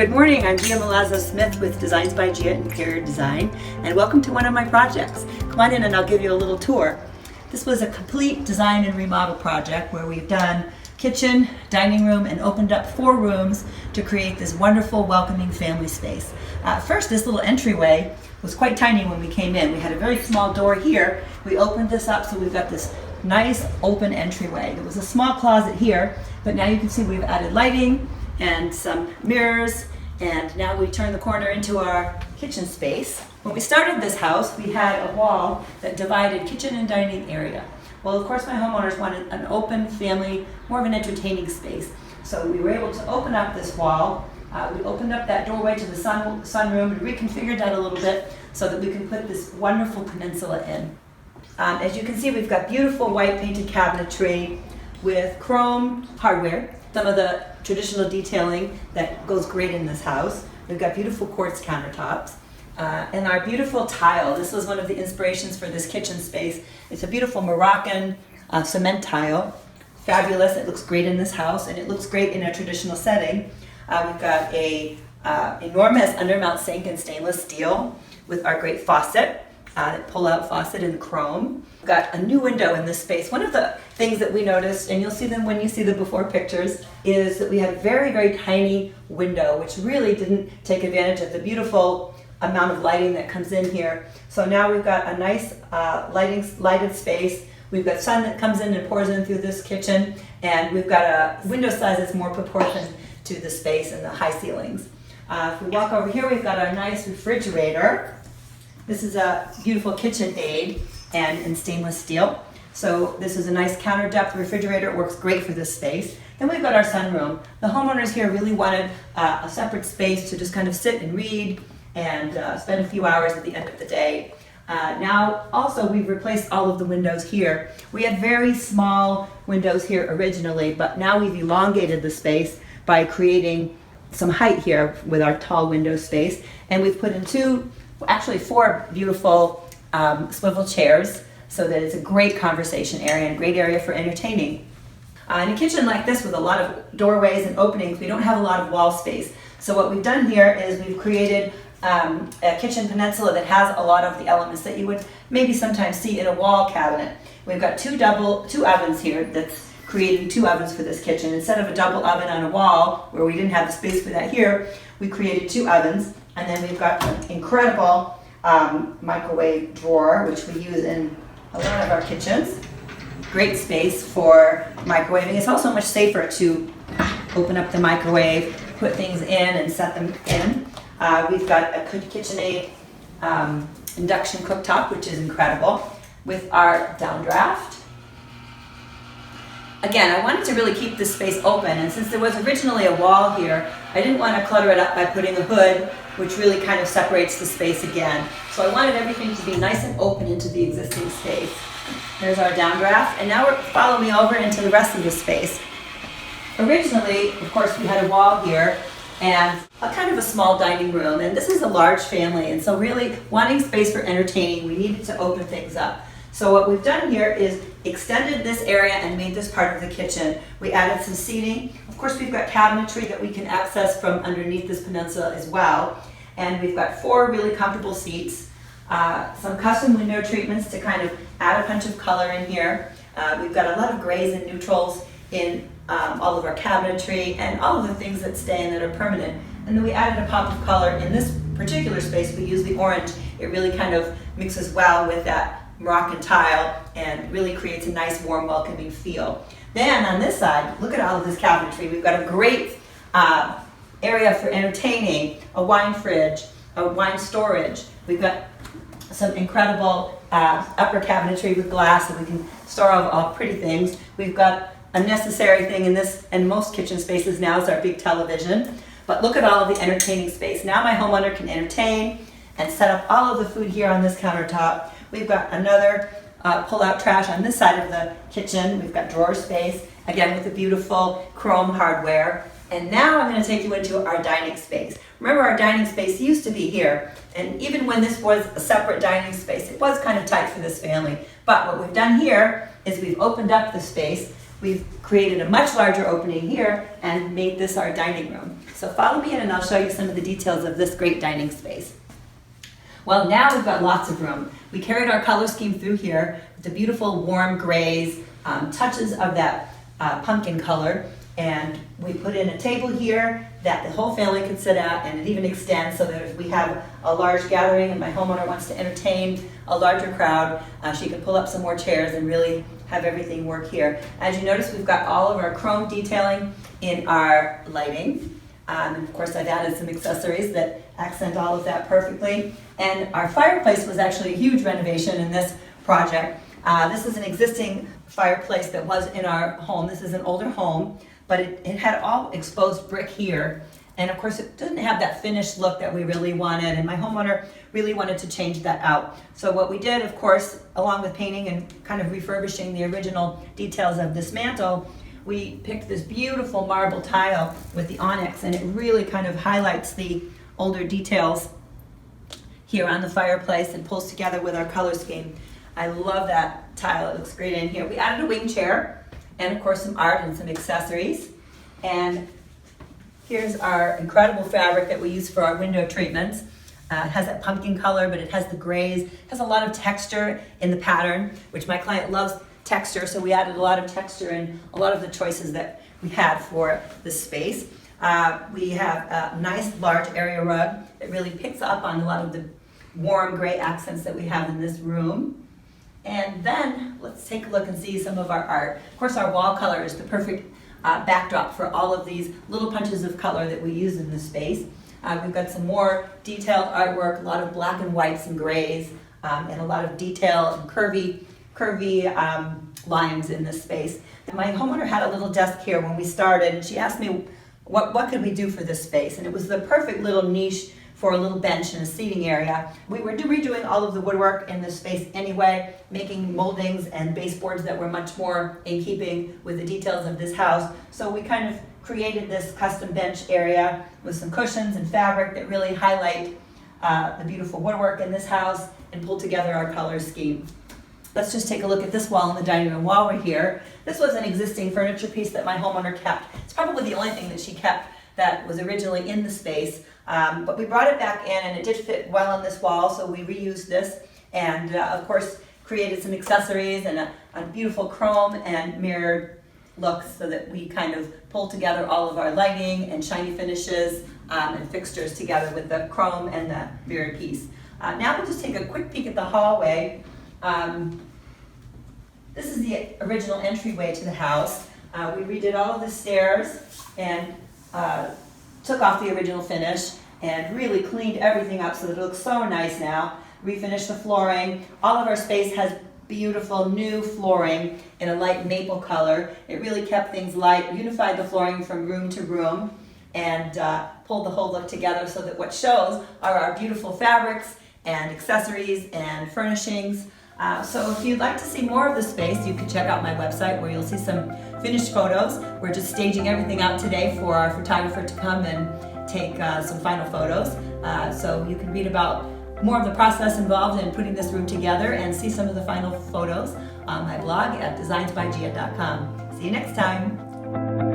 Good morning, I'm Gia Milazzo-Smith with Designs by Gia Interior Design, and welcome to one of my projects. Come on in and I'll give you a little tour. This was a complete design and remodel project where we've done kitchen, dining room, and opened up 4 rooms to create this wonderful, welcoming family space. First, this little entryway was quite tiny when we came in. We had a very small door here. We opened this up so we've got this nice open entryway. There was a small closet here, but now you can see we've added lighting and some mirrors, and now we turn the corner into our kitchen space. When we started this house, we had a wall that divided kitchen and dining area. Well, of course, my homeowners wanted an open family, more of an entertaining space. So we were able to open up this wall. We opened up that doorway to the sunroom and reconfigured that a little bit so that we can put this wonderful peninsula in. As you can see, we've got beautiful white painted cabinetry with chrome hardware, some of the traditional detailing that goes great in this house. We've got beautiful quartz countertops. And our beautiful tile. This was one of the inspirations for this kitchen space. It's a beautiful Moroccan cement tile. Fabulous. It looks great in this house, and it looks great in a traditional setting. We've got a enormous undermount sink in stainless steel with our great faucet, pull-out faucet in chrome. We've got a new window in this space. One of the things that we noticed, and you'll see them when you see the before pictures, is that we had a very, very tiny window, which really didn't take advantage of the beautiful amount of lighting that comes in here. So now we've got a nice lighted space. We've got sun that comes in and pours in through this kitchen, and we've got a window size that's more proportioned to the space and the high ceilings. If we walk over here, we've got our nice refrigerator. This is a beautiful KitchenAid and in stainless steel. So this is a nice counter depth refrigerator. It works great for this space. Then we've got our sunroom. The homeowners here really wanted a separate space to just kind of sit and read and spend a few hours at the end of the day. Now also we've replaced all of the windows here. We had very small windows here originally, but now we've elongated the space by creating some height here with our tall window space. And we've put in 4 beautiful swivel chairs so that it's a great conversation area and a great area for entertaining. In a kitchen like this with a lot of doorways and openings, we don't have a lot of wall space. So what we've done here is we've created a kitchen peninsula that has a lot of the elements that you would maybe sometimes see in a wall cabinet. We've got two ovens here that's creating 2 ovens for this kitchen. Instead of a double oven on a wall where we didn't have the space for that here, we created 2 ovens. And then we've got an incredible microwave drawer, which we use in a lot of our kitchens. Great space for microwaving. It's also much safer to open up the microwave, put things in and set them in. We've got a KitchenAid induction cooktop, which is incredible, with our downdraft. Again, I wanted to really keep this space open, and since there was originally a wall here, I didn't want to clutter it up by putting a hood, which really kind of separates the space again. So I wanted everything to be nice and open into the existing space. There's our downdraft, and now follow me over into the rest of the space. Originally, of course, we had a wall here and a kind of a small dining room, and this is a large family, and so really wanting space for entertaining, we needed to open things up. So what we've done here is extended this area and made this part of the kitchen. We added some seating. Of course, we've got cabinetry that we can access from underneath this peninsula as well. And we've got 4 really comfortable seats, some custom window treatments to kind of add a punch of color in here. We've got a lot of grays and neutrals in all of our cabinetry and all of the things that stay and that are permanent. And then we added a pop of color in this particular space. We use the orange. It really kind of mixes well with that Moroccan tile and really creates a nice, warm, welcoming feel. Then on this side, look at all of this cabinetry. We've got a great area for entertaining, a wine fridge, a wine storage. We've got some incredible upper cabinetry with glass that we can store all pretty things. We've got a necessary thing in this and most kitchen spaces now is our big television. But look at all of the entertaining space. Now my homeowner can entertain and set up all of the food here on this countertop. We've got another pull-out trash on this side of the kitchen. We've got drawer space, again with the beautiful chrome hardware. And now I'm going to take you into our dining space. Remember, our dining space used to be here, and even when this was a separate dining space, it was kind of tight for this family. But what we've done here is we've opened up the space we've created a much larger opening here and made this our dining room. So follow me in and I'll show you some of the details of this great dining space. Well, now we've got lots of room. We carried our color scheme through here with the beautiful warm grays, touches of that pumpkin color, and we put in a table here that the whole family could sit at, and it even extends so that if we have a large gathering and my homeowner wants to entertain a larger crowd, she can pull up some more chairs and really have everything work here. As you notice, we've got all of our chrome detailing in our lighting. And of course, I've added some accessories that accent all of that perfectly. And our fireplace was actually a huge renovation in this project. This is an existing fireplace that was in our home. This is an older home, but it had all exposed brick here. And of course, it didn't have that finished look that we really wanted, and my homeowner really wanted to change that out. So what we did, of course, along with painting and kind of refurbishing the original details of this mantle, we picked this beautiful marble tile with the onyx, and it really kind of highlights the older details here on the fireplace and pulls together with our color scheme. I love that tile, it looks great in here. We added a wing chair and of course some art and some accessories. And here's our incredible fabric that we use for our window treatments. It has that pumpkin color, but it has the grays. It has a lot of texture in the pattern, which my client loves texture, so we added a lot of texture in a lot of the choices that we had for this space. We have a nice large area rug that really picks up on a lot of the warm gray accents that we have in this room. And then let's take a look and see some of our art. Of course, our wall color is the perfect backdrop for all of these little punches of color that we use in this space. We've got some more detailed artwork, a lot of black and whites and grays, and a lot of detail and curvy lines in this space. My homeowner had a little desk here when we started, and she asked me what could we do for this space, and it was the perfect little niche for a little bench and a seating area. We were redoing all of the woodwork in this space anyway, making moldings and baseboards that were much more in keeping with the details of this house. So we kind of created this custom bench area with some cushions and fabric that really highlight the beautiful woodwork in this house and pull together our color scheme. Let's just take a look at this wall in the dining room while we're here. This was an existing furniture piece that my homeowner kept. It's probably the only thing that she kept that was originally in the space, but we brought it back in and it did fit well on this wall, so we reused this and of course created some accessories and a beautiful chrome and mirrored look so that we kind of pulled together all of our lighting and shiny finishes and fixtures together with the chrome and the mirrored piece. Now we'll just take a quick peek at the hallway. This is the original entryway to the house. We redid all of the stairs and took off the original finish and really cleaned everything up so that it looks so nice now. Refinished the flooring. All of our space has beautiful new flooring in a light maple color. It really kept things light, unified the flooring from room to room, and pulled the whole look together so that what shows are our beautiful fabrics and accessories and furnishings. So if you'd like to see more of the space, you can check out my website where you'll see some finished photos. We're just staging everything out today for our photographer to come and take some final photos. So you can read about more of the process involved in putting this room together and see some of the final photos on my blog at designsbygia.com. See you next time.